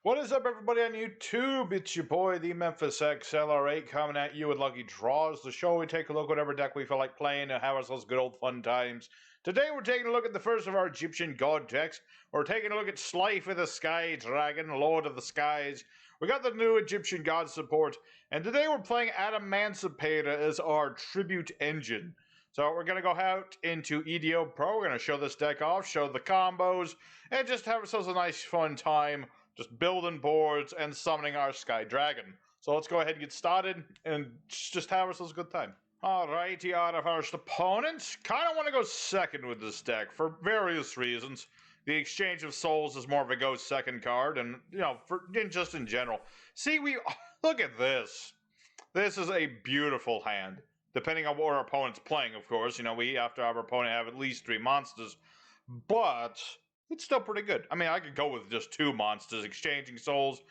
What is up, everybody on YouTube? It's your boy, the Memphis XLR8, coming at you with Lucky Draws, the show we take a look at whatever deck we feel like playing and have ourselves good old fun times. Today we're taking a look at the first of our Egyptian god decks. We're taking a look at Slifer the Sky Dragon, Lord of the Skies. We got the new Egyptian god support, and today we're playing Adamancipator as our tribute engine. So we're going to go out into EDO Pro, we're going to show this deck off, show the combos, and just have ourselves a nice fun time just building boards and summoning our Sky Dragon. So let's go ahead and get started and just have ourselves a good time. Alrighty, out of our opponents. Kind of want to go second with this deck for various reasons. The Exchange of Souls is more of a go second card, and just in general. See, look at this. This is a beautiful hand. Depending on what our opponent's playing, of course. We have to have our opponent have at least 3 monsters. But it's still pretty good. I mean, I could go with just 2 monsters. Exchanging Souls,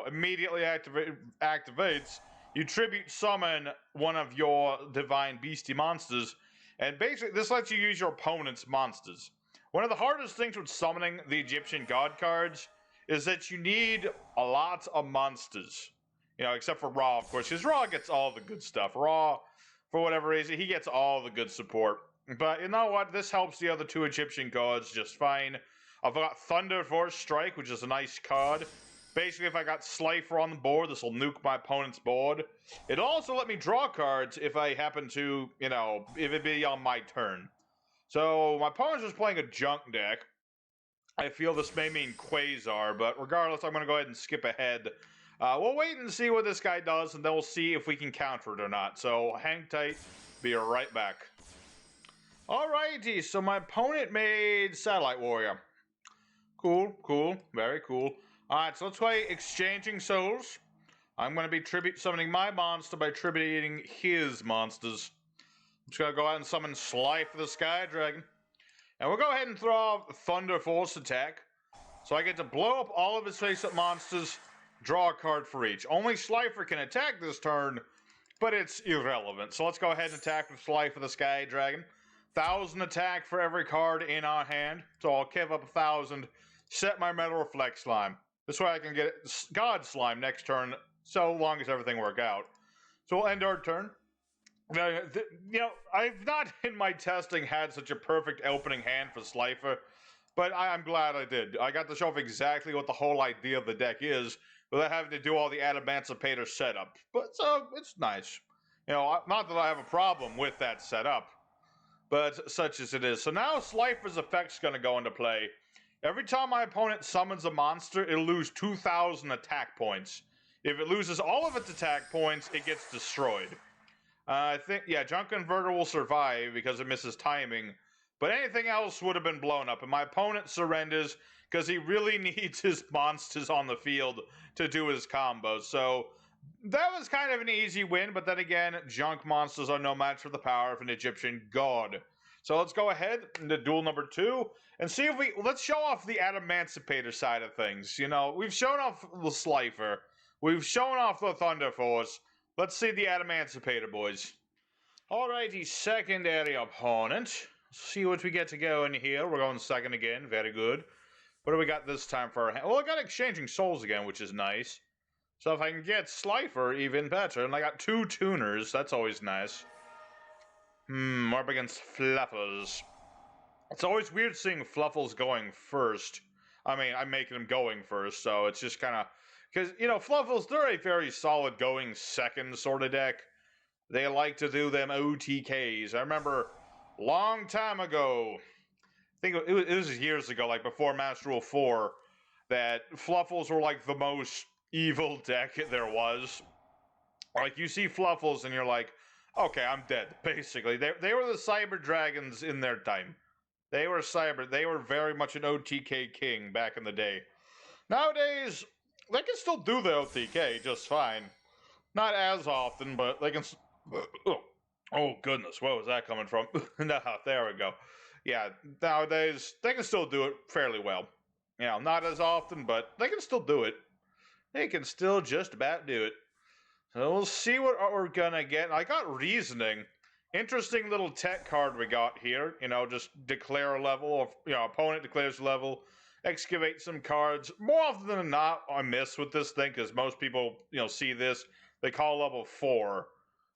immediately activates. You tribute summon one of your Divine Beastie monsters, and basically this lets you use your opponent's monsters. One of the hardest things with summoning the Egyptian god cards is that you need a lot of monsters. Except for Ra, of course, because Ra gets all the good stuff. Ra, for whatever reason, he gets all the good support. But you know what? This helps the other 2 Egyptian gods just fine. I've got Thunderforce Strike, which is a nice card. Basically, if I got Slifer on the board, this will nuke my opponent's board. It'll also let me draw cards if I happen to, if it be on my turn. So, my opponent's just playing a junk deck. I feel this may mean Quasar, but regardless, I'm going to go ahead and skip ahead. We'll wait and see what this guy does, and then we'll see if we can counter it or not. So, hang tight. Be right back. Alrighty, so my opponent made Satellite Warrior. Cool, very cool. Alright, so let's play Exchanging Souls. I'm going to be tribute summoning my monster by tributing his monsters. I'm just going to go out and summon Slifer the Sky Dragon. And we'll go ahead and throw off Thunderforce Attack. So I get to blow up all of his face-up monsters, draw a card for each. Only Slifer can attack this turn, but it's irrelevant. So let's go ahead and attack with Slifer the Sky Dragon. 1,000 attack for every card in our hand. So I'll give up 1,000. Set my Metal Reflect Slime. This way I can get God Slime next turn, so long as everything works out. So we'll end our turn. I've not in my testing had such a perfect opening hand for Slifer, but I'm glad I did. I got to show off exactly what the whole idea of the deck is, without having to do all the Adamancipator setup. But so it's nice. Not that I have a problem with that setup, but such as it is. So now Slifer's effect's going to go into play. Every time my opponent summons a monster, it'll lose 2,000 attack points. If it loses all of its attack points, it gets destroyed. I think, Junk Converter will survive because it misses timing, but anything else would have been blown up, and my opponent surrenders because he really needs his monsters on the field to do his combos. So that was kind of an easy win, but then again, junk monsters are no match for the power of an Egyptian god. So let's go ahead into duel number 2 and see if let's show off the Adamancipator side of things. We've shown off the Slifer. We've shown off the Thunder Force. Let's see the Adamancipator, boys. Alrighty, secondary opponent. Let's see what we get to go in here. We're going second again. Very good. What do we got this time for our hand? Well, I got Exchanging Souls again, which is nice. So if I can get Slifer, even better. And I got 2 tuners. That's always nice. We're up against Fluffals. It's always weird seeing Fluffals going first. I mean, I'm making them going first, so it's just kind of... Because, Fluffals, they're a very solid going second sort of deck. They like to do them OTKs. I remember long time ago, I think it was years ago, like before Master Rule 4, that Fluffals were like the most evil deck there was. Like, you see Fluffals and you're like, okay, I'm dead, basically. They were the Cyber Dragons in their time. They were very much an OTK king back in the day. Nowadays, they can still do the OTK just fine. Not as often, but they can... Oh, goodness, where was that coming from? No, there we go. Yeah, nowadays, they can still do it fairly well. Not as often, but they can still do it. They can still just about do it. So we'll see what we're gonna get. I got Reasoning. Interesting little tech card we got here. Just declare a level, or opponent declares a level. excavate some cards. More often than not, I miss with this thing because most people, see this. They call level 4.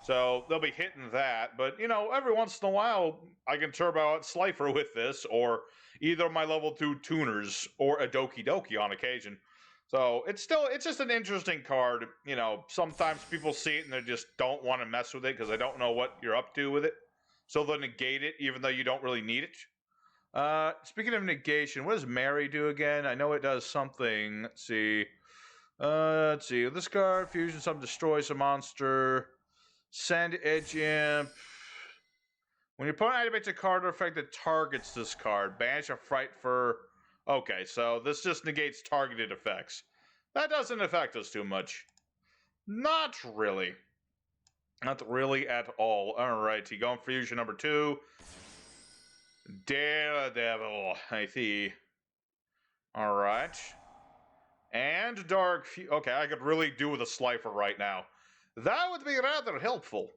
So they'll be hitting that. But, every once in a while, I can turbo out Slifer with this, or either my level 2 tuners, or a Doki Doki on occasion. So it's just an interesting card. Sometimes people see it and they just don't want to mess with it because they don't know what you're up to with it. So they'll negate it even though you don't really need it. Speaking of negation, what does Mary do again? I know it does something. Let's see. This card, fusion some, destroys a monster. Send edge imp. When your opponent activates a card or effect that targets this card, banish a fright for... Okay, so this just negates targeted effects. That doesn't affect us too much. Not really. Not really at all. Alrighty, going for fusion number 2. Daredevil, I see. Alright. And Dark... Okay, I could really do with a Slifer right now. That would be rather helpful.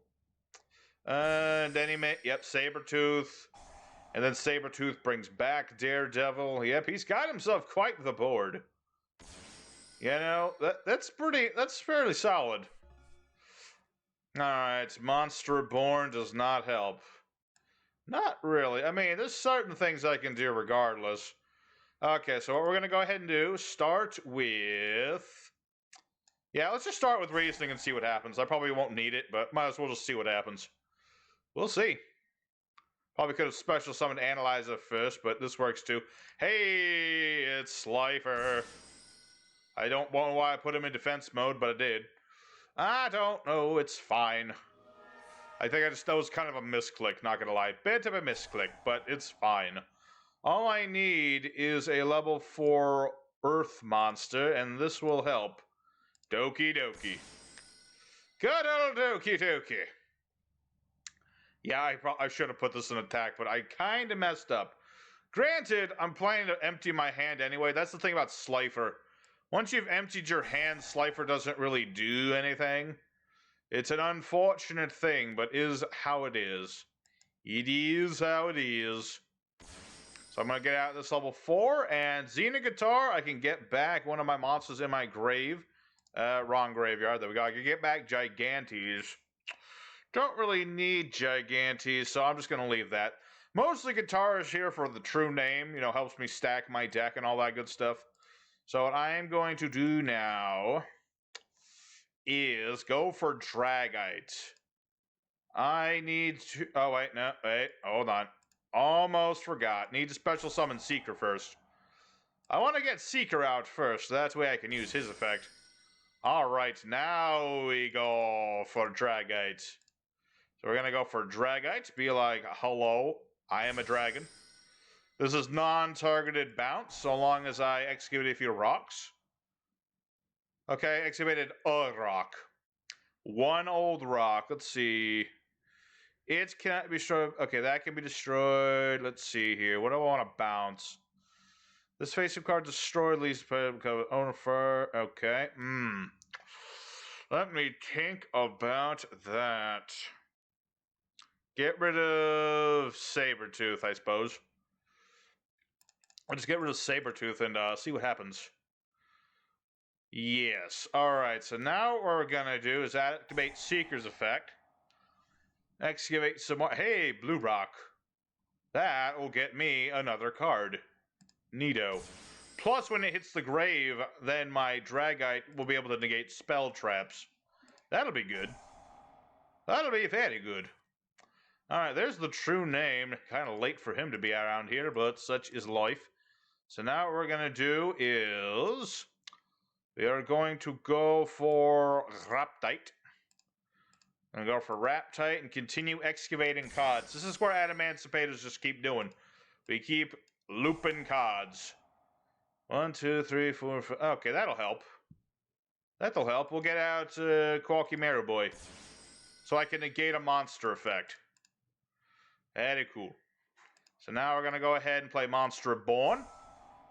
And then Sabretooth. And then Sabretooth brings back Daredevil. Yep, he's got himself quite the board. That's fairly solid. Alright, Monster Born does not help. Not really. I mean, there's certain things I can do regardless. Okay, so what we're going to go ahead and do, start with... Yeah, let's just start with Reasoning and see what happens. I probably won't need it, but might as well just see what happens. We'll see. Probably could have special summoned Analyzer first, but this works too. Hey, it's Slifer. I don't know why I put him in defense mode, but I did. I don't know, it's fine. I think that was kind of a misclick, not gonna lie. Bit of a misclick, but it's fine. All I need is a level 4 Earth monster, and this will help. Doki Doki. Good old Doki Doki. Yeah, I should have put this in attack, but I kind of messed up. Granted, I'm planning to empty my hand anyway. That's the thing about Slifer. Once you've emptied your hand, Slifer doesn't really do anything. It's an unfortunate thing, but is how it is. It is how it is. So I'm going to get out this level 4, and Xena Guitar, I can get back one of my monsters in my grave. Wrong graveyard. There we go. I can get back Gigantes. Don't really need Gigantes, so I'm just going to leave that. Mostly Guitar is here for the true name. Helps me stack my deck and all that good stuff. So what I am going to do now is go for Dragite. I need to... Oh, wait, no, wait, hold on. Almost forgot. Need to special summon Seeker first. I want to get Seeker out first, so that's the way I can use his effect. Alright, now we go for Dragite. So we're going to go for Dragite. Be like, hello, I am a dragon. This is non-targeted bounce, so long as I excavate a few rocks. Okay, excavated a rock. One old rock. Let's see. It cannot be destroyed. Okay, that can be destroyed. Let's see here. What do I want to bounce? This face-up card destroyed leaves owner fur. Okay. Let me think about that. Get rid of Sabretooth, I suppose. I'll just get rid of Sabretooth and see what happens. Yes. Alright, so now what we're gonna do is activate Seeker's effect. Excavate some more. Hey, Blue Rock. That will get me another card. Neato. Plus, when it hits the grave, then my Dragite will be able to negate spell traps. That'll be good. That'll be very good. Alright, there's the true name. Kind of late for him to be around here, but such is life. So now what we're going to do is... we are going to go for Raptite. I'm going to go for Raptite and continue excavating cards. This is where Adamancipators just keep doing. We keep looping cards. 1, 2, 3, 4, 5. Okay, that'll help. That'll help. We'll get out Qualky Boy. So I can negate a monster effect. Very cool. So now we're going to go ahead and play Monster Born.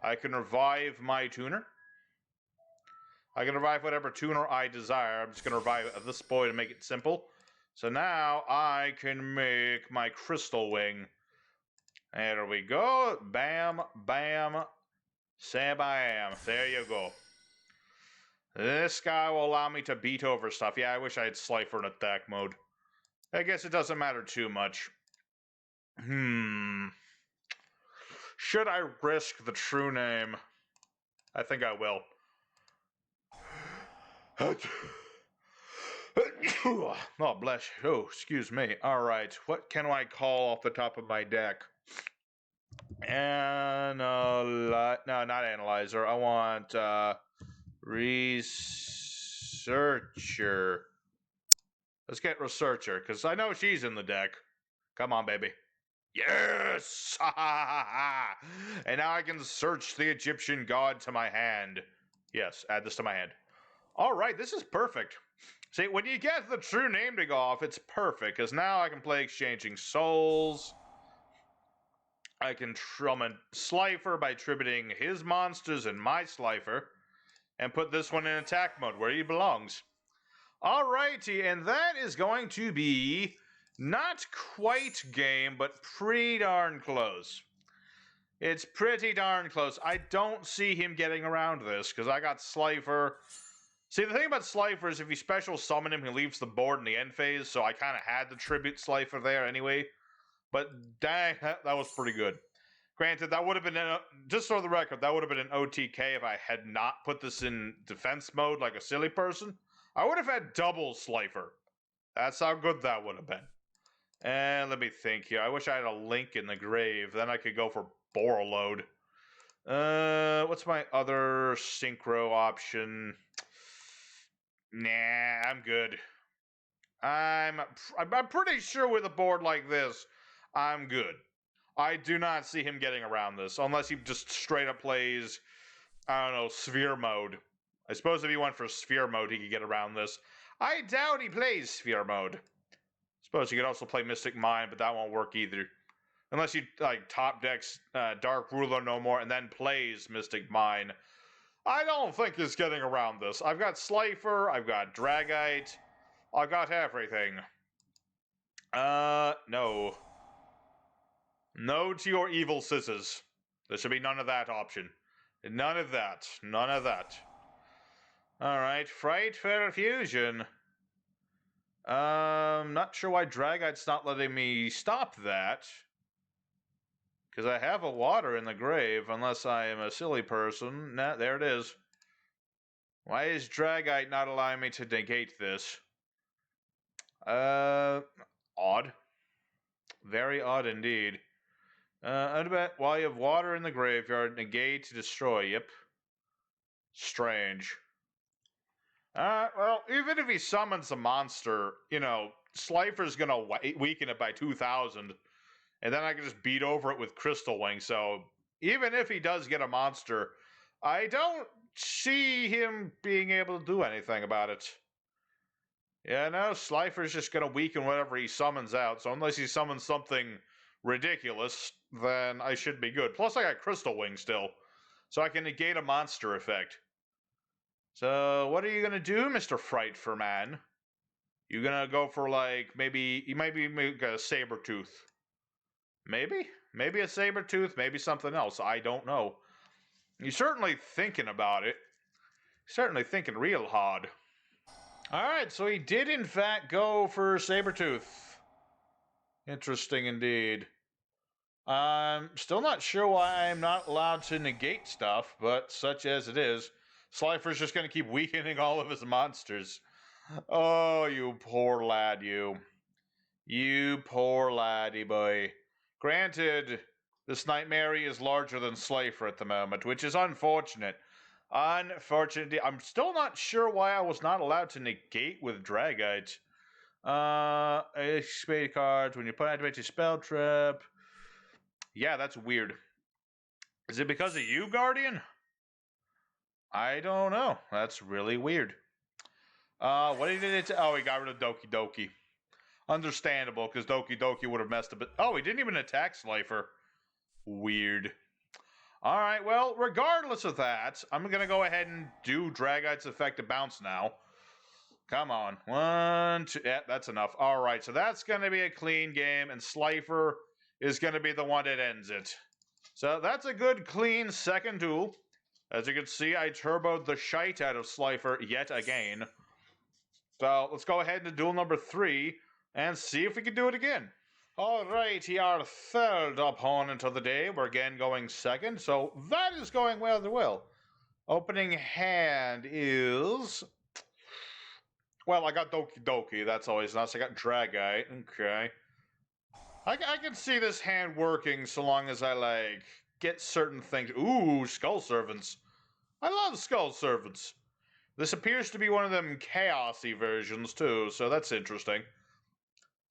I can revive my tuner. I can revive whatever tuner I desire. I'm just going to revive this boy to make it simple. So now I can make my Crystal Wing. There we go. Bam, bam. Sam I am. There you go. This guy will allow me to beat over stuff. Yeah, I wish I had Slifer in attack mode. I guess it doesn't matter too much. Should I risk the true name? I think I will. Oh, bless you. Oh, excuse me. All right. What can I call off the top of my deck? No, not analyzer. I want researcher. Let's get researcher, because I know she's in the deck. Come on, baby. Yes! And now I can search the Egyptian god to my hand. Yes, add this to my hand. All right, this is perfect. See, when you get the true name to go off, it's perfect, because now I can play Exchanging Souls. I can summon Slifer by tributing his monsters in my Slifer, and put this one in attack mode where he belongs. Alrighty, and that is going to be not quite game, but pretty darn close. It's pretty darn close. I don't see him getting around this, because I got Slifer. See, the thing about Slifer is if you special summon him, he leaves the board in the end phase, so I kind of had the tribute Slifer there anyway. But dang, that was pretty good. Granted, that would have been, just for the record, that would have been an OTK if I had not put this in defense mode like a silly person. I would have had double Slifer. That's how good that would have been. And let me think here. I wish I had a link in the grave. Then I could go for Borreload. What's my other synchro option? Nah, I'm good. I'm pretty sure with a board like this, I'm good. I do not see him getting around this, unless he just straight up plays, I don't know, Sphere Mode. I suppose if he went for Sphere Mode, he could get around this. I doubt he plays Sphere Mode. Suppose he could also play Mystic Mind, but that won't work either. Unless he, like, top decks Dark Ruler no more, and then plays Mystic Mind. I don't think he's getting around this. I've got Slifer, I've got Dragite, I've got everything. No. No to your evil scissors. There should be none of that option. None of that. None of that. Alright, Frightful Fusion. Not sure why Dragite's not letting me stop that. Because I have a water in the grave, unless I am a silly person. Nah, there it is. Why is Dragite not allowing me to negate this? Odd. Very odd indeed. While you have water in the graveyard, negate to destroy. Yep. Strange. Well, even if he summons a monster, you know, Slifer's gonna weaken it by 2,000, and then I can just beat over it with Crystal Wing, so even if he does get a monster, I don't see him being able to do anything about it. Yeah, no, Slifer's just gonna weaken whatever he summons out, so unless he summons something ridiculous, then I should be good. Plus, I got Crystal Wing still, so I can negate a monster effect. So, what are you gonna do, Mr. Frightful Man? You gonna go for, like, maybe, you might be make a Sabertooth. Maybe? Maybe a Sabertooth, maybe something else, I don't know. You're certainly thinking about it. Certainly thinking real hard. Alright, so he did in fact go for Sabertooth. Interesting indeed. I'm still not sure why I'm not allowed to negate stuff, but such as it is, Slifer's just going to keep weakening all of his monsters. Oh, you poor lad, you. You poor laddie boy. Granted, this Nightmare is larger than Slifer at the moment, which is unfortunate. Unfortunately, I'm still not sure why I was not allowed to negate with Dragite. Spade cards, when you put activate your spell trap. Yeah, that's weird. Is it because of you, Guardian? I don't know. That's really weird. What did it? Oh, he got rid of Doki Doki. Understandable, because Doki Doki would have messed up. Oh, he didn't even attack Slifer. Weird. Alright, well, regardless of that, I'm going to go ahead and do Dragite's effective bounce now. Come on. 1, 2, yeah, that's enough. Alright, so that's going to be a clean game, and Slifer is going to be the one that ends it. So that's a good, clean second duel. As you can see, I turboed the shite out of Slifer yet again. So let's go ahead into duel number 3 and see if we can do it again. Alrighty, our third opponent of the day. We're again going second, so that is going rather well. Opening hand is... Well, I got Doki Doki, that's always nice. I got Dragite, okay. I can see this hand working so long as I, like, get certain things. Ooh, Skull Servants. I love Skull Servants. This appears to be one of them chaosy versions, too, so that's interesting.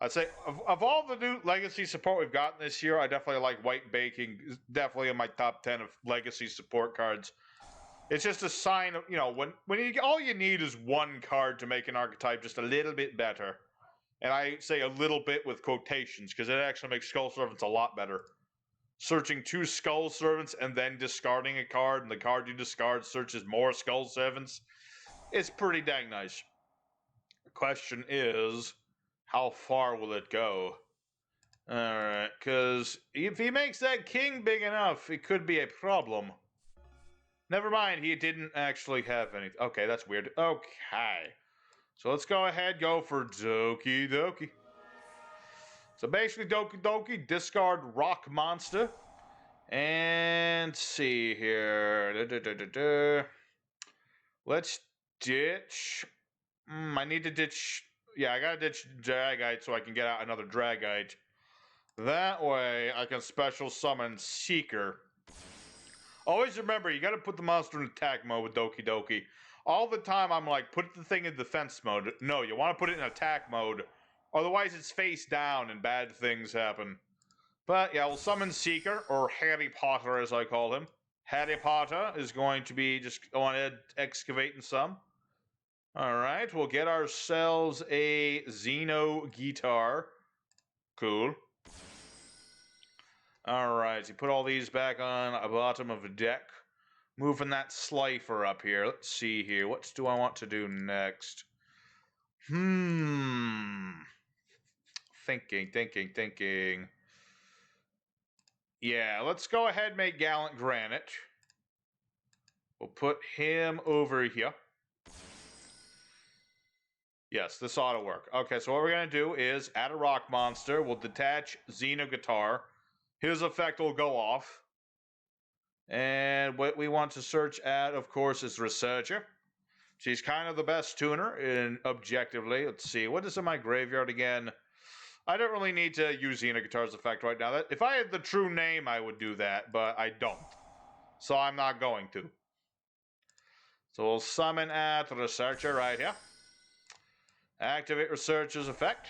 I'd say, of all the new Legacy support we've gotten this year, I definitely like White Baking. Definitely in my top 10 of Legacy support cards. It's just a sign of, you know, when you, all you need is one card to make an archetype just a little bit better. And I say a little bit with quotations, because it actually makes Skull Servants a lot better. Searching 2 Skull Servants and then discarding a card, and the card you discard searches more Skull Servants. It's pretty dang nice. The question is, how far will it go? Alright, because if he makes that king big enough, it could be a problem. Never mind, he didn't actually have anything. Okay, that's weird. Okay. So let's go ahead, go for Doki Doki. So basically, Doki Doki, discard Rock Monster. And see here. Let's ditch. I need to ditch. Yeah, I gotta ditch Dragite so I can get out another Dragite. That way, I can special summon Seeker. Always remember, you gotta put the monster in attack mode with Doki Doki. All the time, I'm like, put the thing in defense mode. No, you want to put it in attack mode. Otherwise, it's face down and bad things happen. But yeah, we'll summon Seeker, or Harry Potter as I call him. Harry Potter is going to be just going to excavating some. Alright, we'll get ourselves a Xeno guitar. Cool. Alright, you put all these back on the bottom of the deck. Moving that Slifer up here. Let's see here. What do I want to do next? Thinking. Yeah, let's go ahead and make Gallant Granite. We'll put him over here. Yes, this ought to work. Okay, so what we're going to do is add a rock monster. We'll detach Xeno Guitar. His effect will go off. And what we want to search at, of course, is Researcher. She's kind of the best tuner in objectively. Let's see, what is in my graveyard again? I don't really need to use Xeno Guitar's effect right now. If I had the true name, I would do that, but I don't. So I'm not going to. So we'll summon at Researcher right here. Activate Researcher's effect.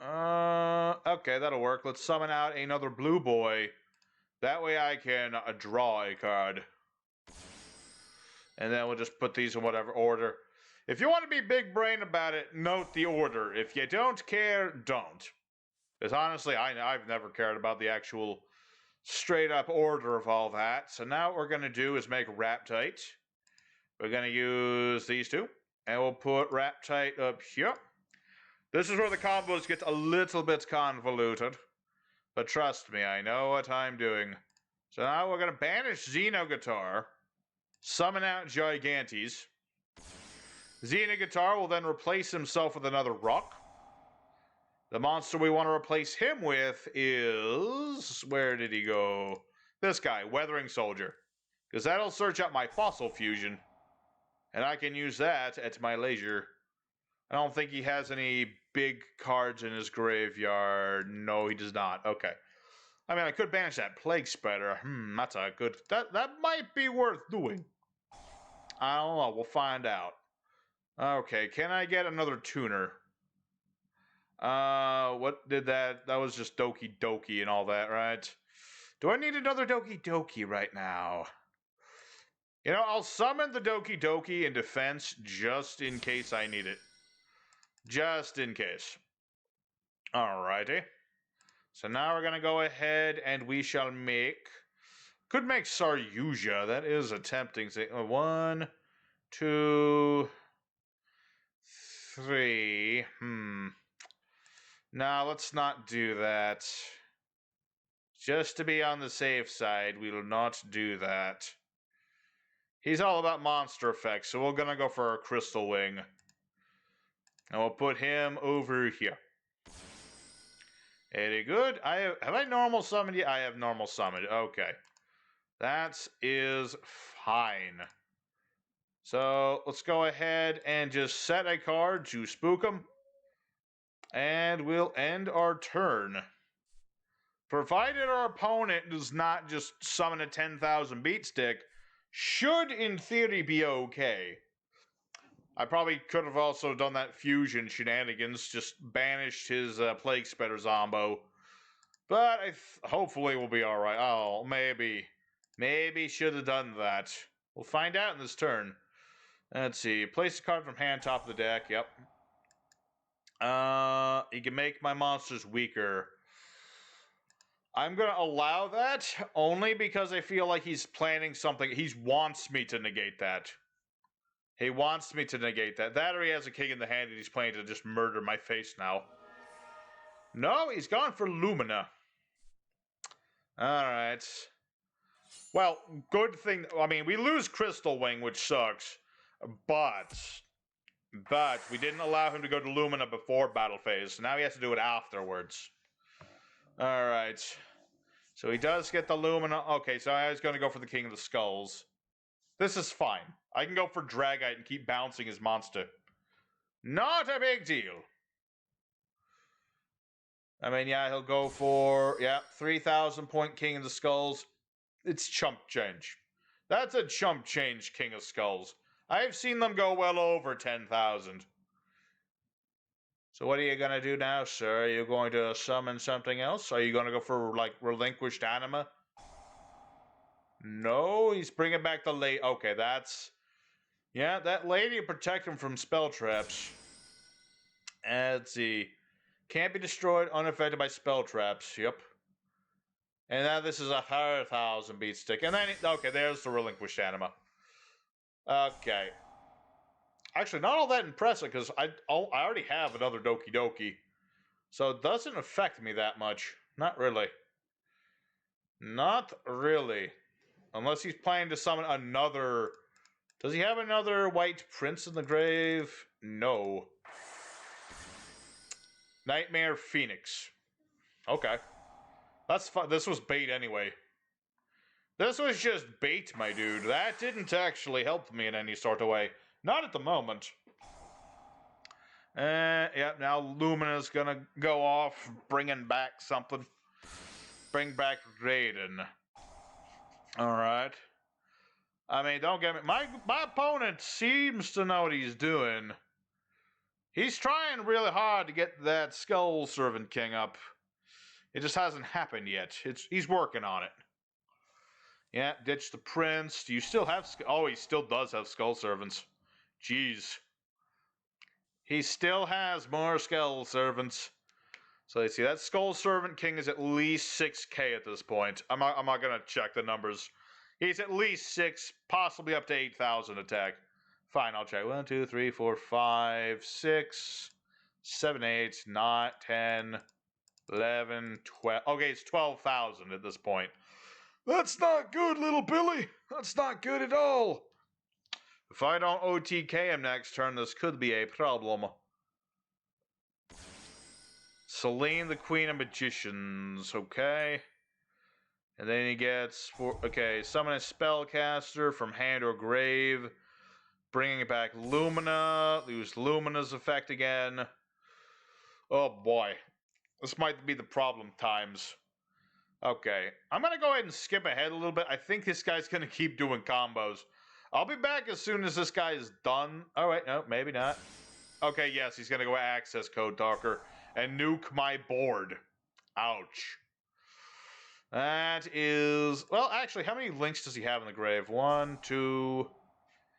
Okay, that'll work. Let's summon out another blue boy. That way I can draw a card. And then we'll just put these in whatever order. If you want to be big brain about it, note the order. If you don't care, don't. Because honestly, I've never cared about the actual straight up order of all that. So now what we're going to do is make Raptite. We're going to use these two. And we'll put Raptite up here. This is where the combos get a little bit convoluted. But trust me, I know what I'm doing. So now we're going to banish Xeno Guitar. Summon out Gigantes. Xeno Guitar will then replace himself with another rock. The monster we want to replace him with is... Where did he go? This guy, Weathering Soldier. Because that'll search out my Fossil Fusion. And I can use that at my leisure. I don't think he has any big cards in his graveyard. No, he does not. Okay. I mean, I could banish that Plague Spreader. That's a good... That might be worth doing. I don't know. We'll find out. Okay, can I get another tuner? What did that... That was just Doki Doki and all that, right? Do I need another Doki Doki right now? You know, I'll summon the Doki Doki in defense just in case I need it. Just in case. Alrighty. So now we're going to go ahead and we shall make... Could make Saryuja. That is a tempting thing. 1, 2, 3. Now let's not do that. Just to be on the safe side, we will not do that. He's all about monster effects, so we're gonna go for a Crystal Wing. And we'll put him over here. Very good. Have I normal summoned yet? I have normal summoned. Okay. That is fine. So let's go ahead and just set a card to spook him. And we'll end our turn. Provided our opponent does not just summon a 10,000 beat stick, should in theory be okay. I probably could have also done that fusion shenanigans, just banished his Plague Spreader Zombo. But hopefully we'll be alright. Oh, maybe. Maybe should have done that. We'll find out in this turn. Let's see. Place a card from hand, top of the deck. Yep. You can make my monsters weaker. I'm going to allow that only because I feel like he's planning something. He wants me to negate that. He wants me to negate that. That or he has a king in the hand and he's planning to just murder my face now. No, he's gone for Lumina. Alright. Well, good thing. I mean, we lose Crystal Wing, which sucks. But we didn't allow him to go to Lumina before battle phase. So now he has to do it afterwards. Alright. So he does get the Lumina. Okay, so I was going to go for the King of the Skulls. This is fine. I can go for Dragite and keep bouncing his monster. Not a big deal. I mean, yeah, he'll go for, 3,000 point King of the Skulls. It's chump change. That's a chump change King of Skulls. I've seen them go well over 10,000. So what are you going to do now, sir? Are you going to summon something else? Are you going to go for, like, Relinquished Anima? No, he's bringing back the lady. Okay, that's... Yeah, that lady will protect him from spell traps. Let's see. Can't be destroyed unaffected by spell traps. Yep. And now this is 100,000 beat stick. And then, okay, there's the Relinquished Anima. Okay. Actually, not all that impressive, because I already have another Doki Doki. So it doesn't affect me that much. Not really. Not really. Unless he's planning to summon another... Does he have another White Prince in the grave? No. Nightmare Phoenix. Okay. That's fine. This was bait anyway. This was just bait, my dude. That didn't actually help me in any sort of way. Not at the moment. Yeah, now Lumina's gonna go off, bringing back something. Bring back Raiden. Alright. I mean, don't get me... My opponent seems to know what he's doing. He's trying really hard to get that Skull Servant King up. It just hasn't happened yet. He's working on it. Yeah, ditch the Prince. Do you still have... Oh, he still does have Skull Servants. Jeez. He still has more Skull Servants. So let's see, that Skull Servant King is at least 6k at this point. I'm not gonna check the numbers. He's at least 6, possibly up to 8,000 attack. Fine, I'll check. 1, 2, 3, 4, 5, 6, 7, 8, 9, 10, 11, 12. Okay, it's 12,000 at this point. That's not good, little Billy. That's not good at all. If I don't OTK him next turn, this could be a problem. Selene, the Queen of Magicians. Okay. And then he gets... Okay, summon a Spellcaster from hand or grave. Bringing back Lumina. Lose Lumina's effect again. Oh boy. This might be the problem times. Okay. I'm going to go ahead and skip ahead a little bit. I think this guy's going to keep doing combos. I'll be back as soon as this guy is done. Alright, no, maybe not. Okay, yes, he's going to go access Code Talker and nuke my board. Ouch. That is... Well, actually, how many links does he have in the grave? 1, 2...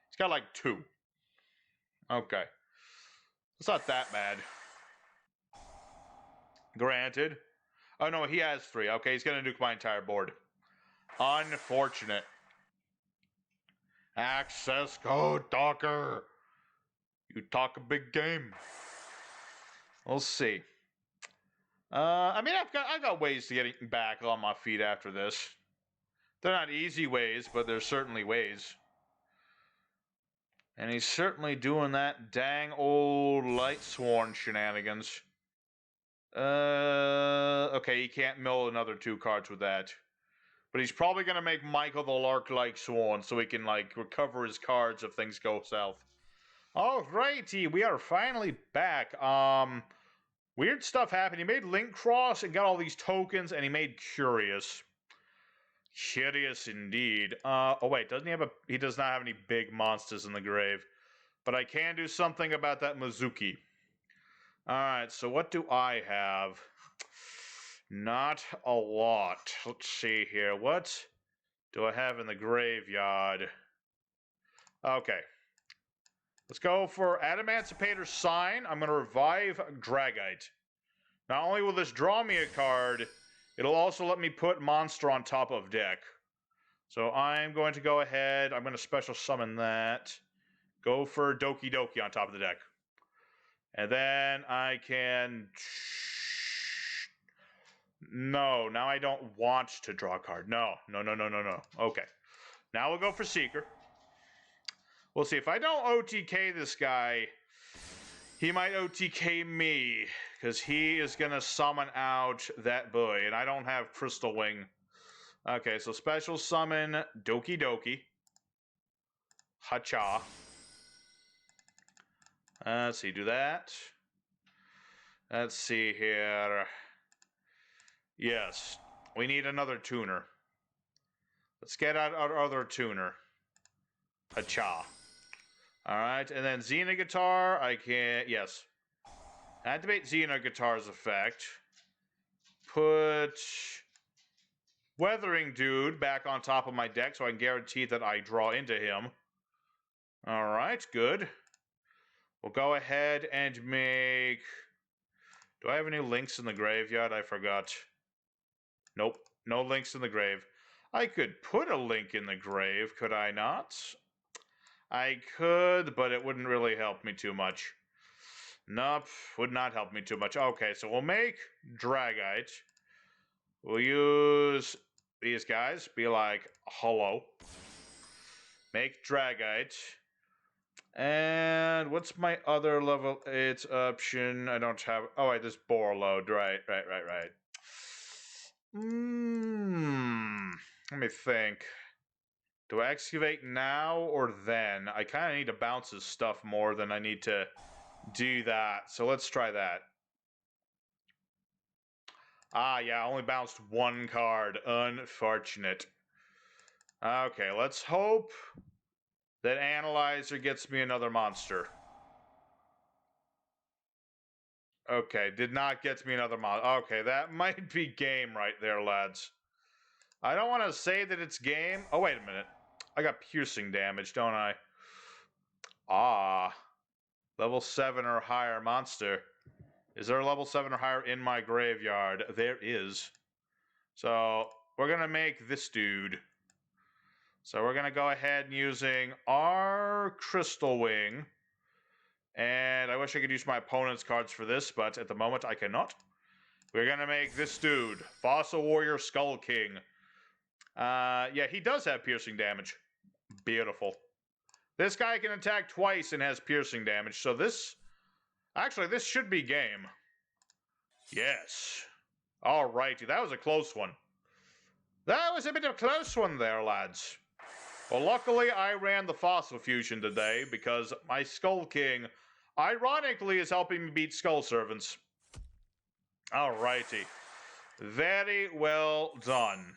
He's got like 2. Okay. It's not that bad. Granted. Oh, no, he has 3. Okay, he's going to nuke my entire board. Unfortunate. Access Code Talker. You talk a big game. We'll see. I mean, I've got ways to get back on my feet after this. They're not easy ways, but there's certainly ways. And he's certainly doing that dang old Light Sworn shenanigans. Okay, he can't mill another 2 cards with that. But he's probably going to make Michael the Lark-like Sworn so he can, like, recover his cards if things go south. Alrighty, we are finally back. Weird stuff happened. He made Link Cross and got all these tokens, and he made Curious. Curious indeed. Oh wait, he does not have any big monsters in the grave. But I can do something about that Mizuki. Alright, so what do I have? Not a lot. Let's see here. What do I have in the graveyard? Okay. Let's go for Adamancipator's Sign. I'm going to revive Dragite. Not only will this draw me a card, it'll also let me put monster on top of deck. So I'm going to go ahead. I'm going to special summon that. Go for Doki Doki on top of the deck. And then I can... No, now I don't want to draw a card. No. Okay. Now we'll go for Seeker. We'll see. If I don't OTK this guy, he might OTK me, because he is going to summon out that boy, and I don't have Crystal Wing. Okay, so special summon Doki Doki. Hacha. Let's see, do that. Let's see here. Yes, we need another tuner. Let's get out our other tuner. Hacha. Alright, and then Xena Guitar, I can... Yes. Activate Xena Guitar's effect. Put... Weathering Dude back on top of my deck so I can guarantee that I draw into him. Alright, good. We'll go ahead and make... Do I have any links in the graveyard? I forgot. Nope, no links in the grave. I could put a link in the grave, could I not? I could, but it wouldn't really help me too much. Nope, would not help me too much. Okay, so we'll make Dragite. We'll use these guys. Be like, hello. Make Dragite. And what's my other level? It's option. I don't have... Oh, wait, this Borload. Right. Let me think. Do I excavate now or then? I kind of need to bounce his stuff more than I need to do that. So let's try that. Ah, yeah, I only bounced 1 card. Unfortunate. Okay, let's hope that Analyzer gets me another monster. Okay, did not get me another monster. Okay, that might be game right there, lads. I don't want to say that it's game. Oh, wait a minute. I got piercing damage, don't I? Ah. Level 7 or higher monster. Is there a level 7 or higher in my graveyard? There is. So, we're going to make this dude. So, we're going to go ahead and using our Crystal Wing. And I wish I could use my opponent's cards for this, but at the moment I cannot. We're going to make this dude. Fossil Warrior Skull King. Yeah, he does have piercing damage. Beautiful. This guy can attack twice and has piercing damage, so this... Actually, this should be game. Yes. Alrighty, that was a close one. That was a bit of a close one there, lads. Well, luckily I ran the Fossil Fusion today, because my Skull King, ironically, is helping me beat Skull Servants. Alrighty. Very well done.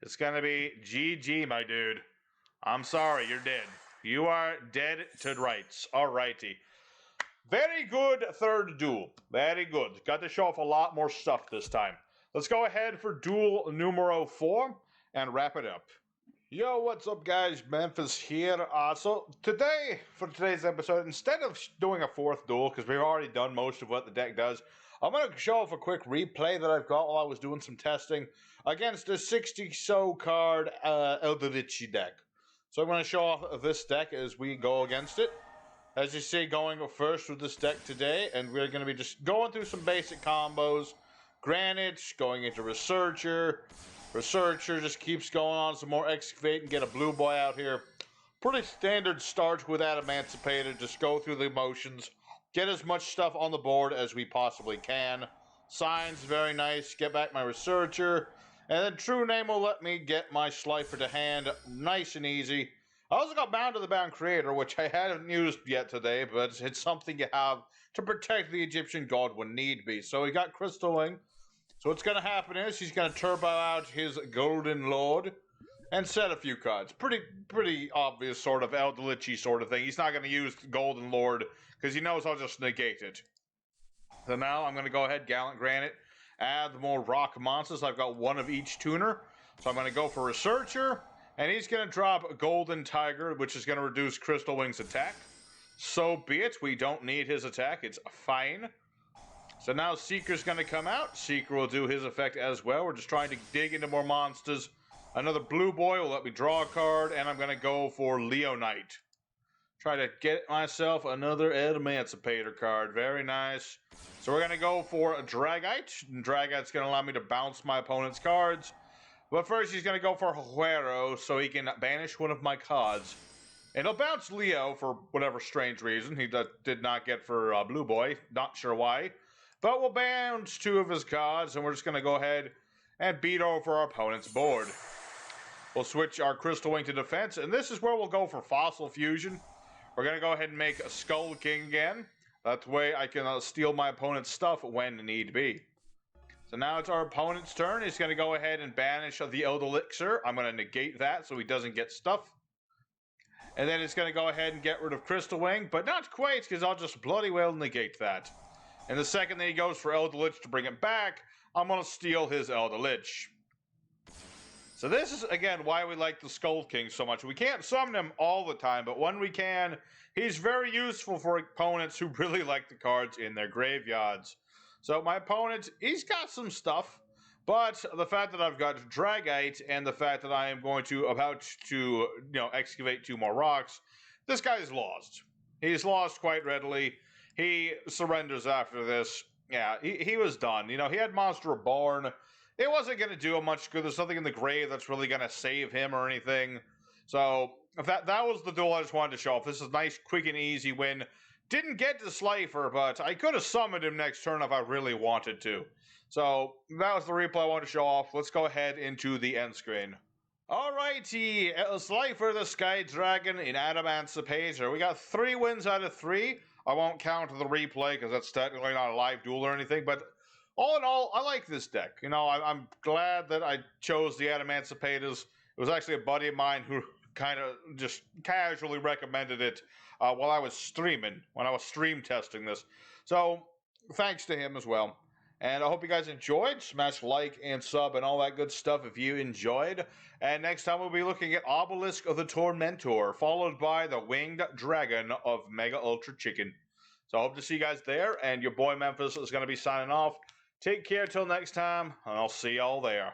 It's gonna be GG, my dude. I'm sorry, you're dead. You are dead to rights. Alrighty. Very good third duel. Very good. Got to show off a lot more stuff this time. Let's go ahead for duel numero 4 and wrap it up. Yo, what's up, guys? Memphis here. So today, for today's episode, instead of doing a 4th duel, because we've already done most of what the deck does, I'm going to show off a quick replay that I've got while I was doing some testing against a 60-so card Eldlich deck. So I'm going to show off this deck as we go against it. As you see, going first with this deck today, and we're going to be just going through some basic combos. Granite, going into Researcher. Researcher just keeps going on some more Excavate and get a blue boy out here. Pretty standard start with Adamancipator. Just go through the motions. Get as much stuff on the board as we possibly can. Signs, very nice. Get back my Researcher. And then True Name will let me get my Slifer to hand. Nice and easy. I also got Bound to the Bound Creator, which I hadn't used yet today, but it's something you have to protect the Egyptian god when need be. So we got Crystal Wing. So what's going to happen is he's going to turbo out his Golden Lord and set a few cards. Pretty obvious sort of Eldlich sort of thing. He's not going to use Golden Lord because he knows I'll just negate it. So now I'm going to go ahead, Gallant Granite, add more rock monsters. I've got one of each tuner. So I'm going to go for Researcher. And he's going to drop a Golden Tiger, which is going to reduce Crystal Wing's attack. So be it. We don't need his attack. It's fine. So now Seeker's going to come out. Seeker will do his effect as well. We're just trying to dig into more monsters. Another blue boy will let me draw a card. And I'm going to go for Leonite. Try to get myself another Adamancipator card. Very nice. So we're going to go for a Dragite. And Dragite's going to allow me to bounce my opponent's cards. But first, he's going to go for Huero so he can banish one of my cards. And he'll bounce Leo for whatever strange reason he did not get for Blue Boy. Not sure why. But we'll bounce two of his cards, and we're just going to go ahead and beat over our opponent's board. We'll switch our Crystal Wing to defense, and this is where we'll go for Fossil Fusion. We're going to go ahead and make a Skull King again. That way I can steal my opponent's stuff when need be. So now it's our opponent's turn. He's going to go ahead and banish the Eldlich. I'm going to negate that so he doesn't get stuff. And then it's going to go ahead and get rid of Crystal Wing, but not quite because I'll just bloody well negate that. And the second that he goes for Eldlich to bring it back, I'm going to steal his Eldlich. So this is, again, why we like the Skull King so much. We can't summon him all the time, but when we can, he's very useful for opponents who really like the cards in their graveyards. So my opponent, he's got some stuff, but the fact that I've got Dragite and the fact that I am about to excavate two more rocks, this guy's lost. He's lost quite readily. He surrenders after this. Yeah, he was done. He had Monster Reborn. It wasn't going to do him much good. There's nothing in the grave that's really going to save him or anything. So that was the duel I just wanted to show off. This is a nice, quick, and easy win. Didn't get to Slifer, but I could have summoned him next turn if I really wanted to. So that was the replay I wanted to show off. Let's go ahead into the end screen. Alrighty, Slifer the Sky Dragon in Adamancipator. We got 3 wins out of 3. I won't count the replay because that's technically not a live duel or anything, but all in all, I like this deck. I'm glad that I chose the Adamancipators. It was actually a buddy of mine who kind of just casually recommended it while I was streaming, when I was stream testing this. So thanks to him as well. And I hope you guys enjoyed. Smash like and sub and all that good stuff if you enjoyed. And next time we'll be looking at Obelisk of the Tormentor, followed by the Winged Dragon of Mega Ultra Chicken. So I hope to see you guys there. And your boy Memphis is going to be signing off. Take care till next time, and I'll see y'all there.